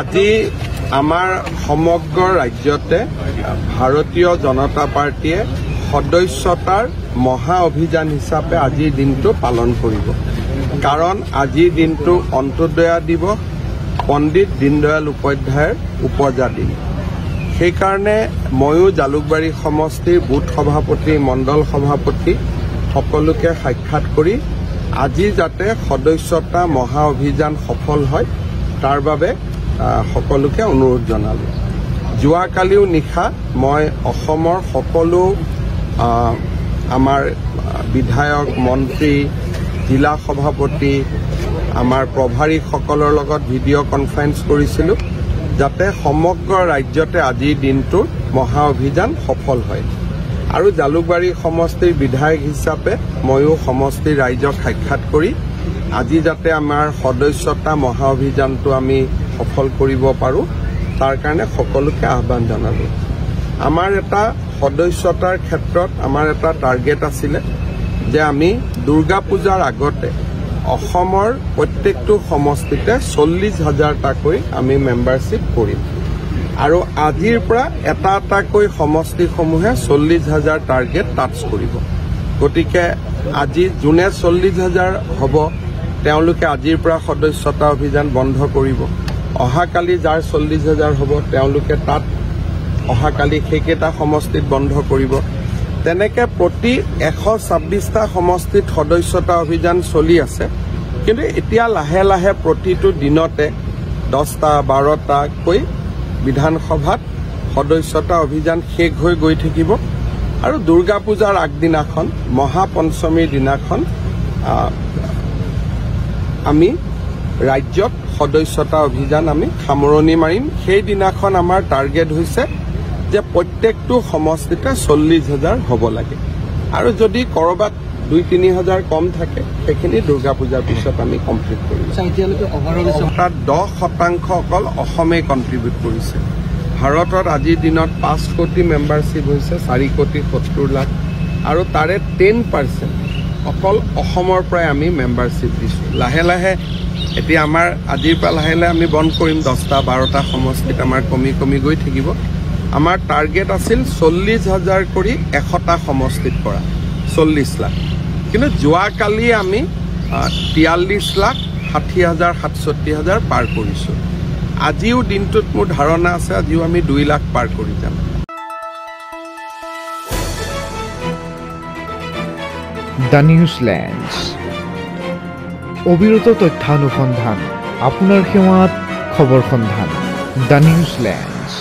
আজি আমাৰ সমগ্ৰ ৰাজ্যতে ভাৰতীয় জনতা পাৰ্টিয়ে সদস্যতাৰ মহা অভিযান হিচাপে আজিৰ দিনটো পালন কৰিব। কাৰণ আজিৰ দিনটো অন্ত্যোদয়া দিৱস, পণ্ডিত দীনদয়াল উপাধ্যায়ৰ উপজা দিন। সেইকাৰণে ময়ো জালুকবাৰী সমষ্টিৰ বুথ সভাপতি, মণ্ডল সভাপতি সকলোকে সাক্ষাৎ কৰি আজি যাতে সদস্যতা মহা অভিযান সফল হয় তাৰ বাবে সকলোকে অনুৰোধ জনালোঁ। যোৱাকালিও নিশা মই অসমৰ সকলো আমাৰ বিধায়ক, মন্ত্ৰী, জিলা সভাপতি, আমাৰ প্ৰভাৰীসকলৰ লগত ভিডিঅ' কনফাৰেন্স কৰিছিলোঁ যাতে সমগ্ৰ ৰাজ্যতে আজিৰ দিনটোৰ মহা অভিযান সফল হয়। আৰু জালুকবাৰী সমষ্টিৰ বিধায়ক হিচাপে ময়ো সমষ্টিৰ ৰাইজক সাক্ষাৎ কৰি আজি যাতে আমাৰ সদস্যতা মহা অভিযানটো আমি সফল কৰিব পাৰোঁ তাৰ কাৰণে সকলোকে আহ্বান জনালোঁ। আমাৰ এটা সদস্যতাৰ ক্ষেত্ৰত আমাৰ এটা টাৰ্গেট আছিলে যে আমি দুৰ্গা পূজাৰ আগতে অসমৰ প্ৰত্যেকটো সমষ্টিতে 40,000টাকৈ আমি মেম্বাৰশ্বিপ কৰিম। আৰু আজিৰ পৰা এটা এটাকৈ সমষ্টিসমূহে 40,000 টাৰ্গেট টাচ কৰিব। গতিকে আজি যোনে 40,000 হ'ব তেওঁলোকে আজিৰ পৰা সদস্যতা অভিযান বন্ধ কৰিব। অহাকালি যাৰ 40,000 হ'ব তেওঁলোকে তাত অহাকালি সেইকেইটা সমষ্টিত বন্ধ কৰিব। তেনেকে প্ৰতি 126টা সমষ্টিত সদস্যতা অভিযান চলি আছে। কিন্তু এতিয়া লাহে লাহে প্ৰতিটো দিনতে 10টা 12টাকৈ বিধানসভাত সদস্যতা অভিযান শেষ হৈ গৈ থাকিব। আৰু দুৰ্গা পূজাৰ আগদিনাখন মহাপঞ্চমীৰ দিনাখন আমি ৰাজ্যত সদস্যতা অভিযান আমি সামৰণি মাৰিম। সেইদিনাখন আমাৰ টাৰ্গেট হৈছে যে প্ৰত্যেকটো সমষ্টিতে 40,000 হ'ব লাগে। আৰু যদি ক'ৰবাত 2-3,000 কম থাকে সেইখিনি দুৰ্গা পূজাৰ পিছত আমি কমপ্লিট কৰিম। তাত 10% অকল অসমেই কণ্ট্ৰিবিউট কৰিছে। ভাৰতত আজিৰ দিনত 5 কোটি মেম্বাৰশ্বিপ হৈছে 4 কোটি 70 লাখ। আৰু তাৰে 10% অকল অসমৰ পৰাই আমি মেম্বাৰশ্বিপ দিছোঁ। লাহে লাহে এতিয়া আমাৰ আজিৰ পৰা লাহে লাহে আমি বন্ধ কৰিম। 10টা 12টা সমষ্টিত আমাৰ কমি কমি গৈ থাকিব। আমাৰ টাৰ্গেট আছিল 40,000 কৰি 100টা সমষ্টিত কৰা 40 লাখ। কিন্তু যোৱাকালি আমি 43 লাখ 60,000 67,000 পাৰ কৰিছোঁ। আজিও দিনটোত মোৰ ধাৰণা আছে আজিও আমি 2 লাখ পাৰ কৰি যাম। দ্য নিউজলেণ্ডছ, অবিৰত তথ্যানুসন্ধান, আপোনাৰ সেৱাত খবৰ সন্ধান। দ্য নিউজলেণ্ডছ।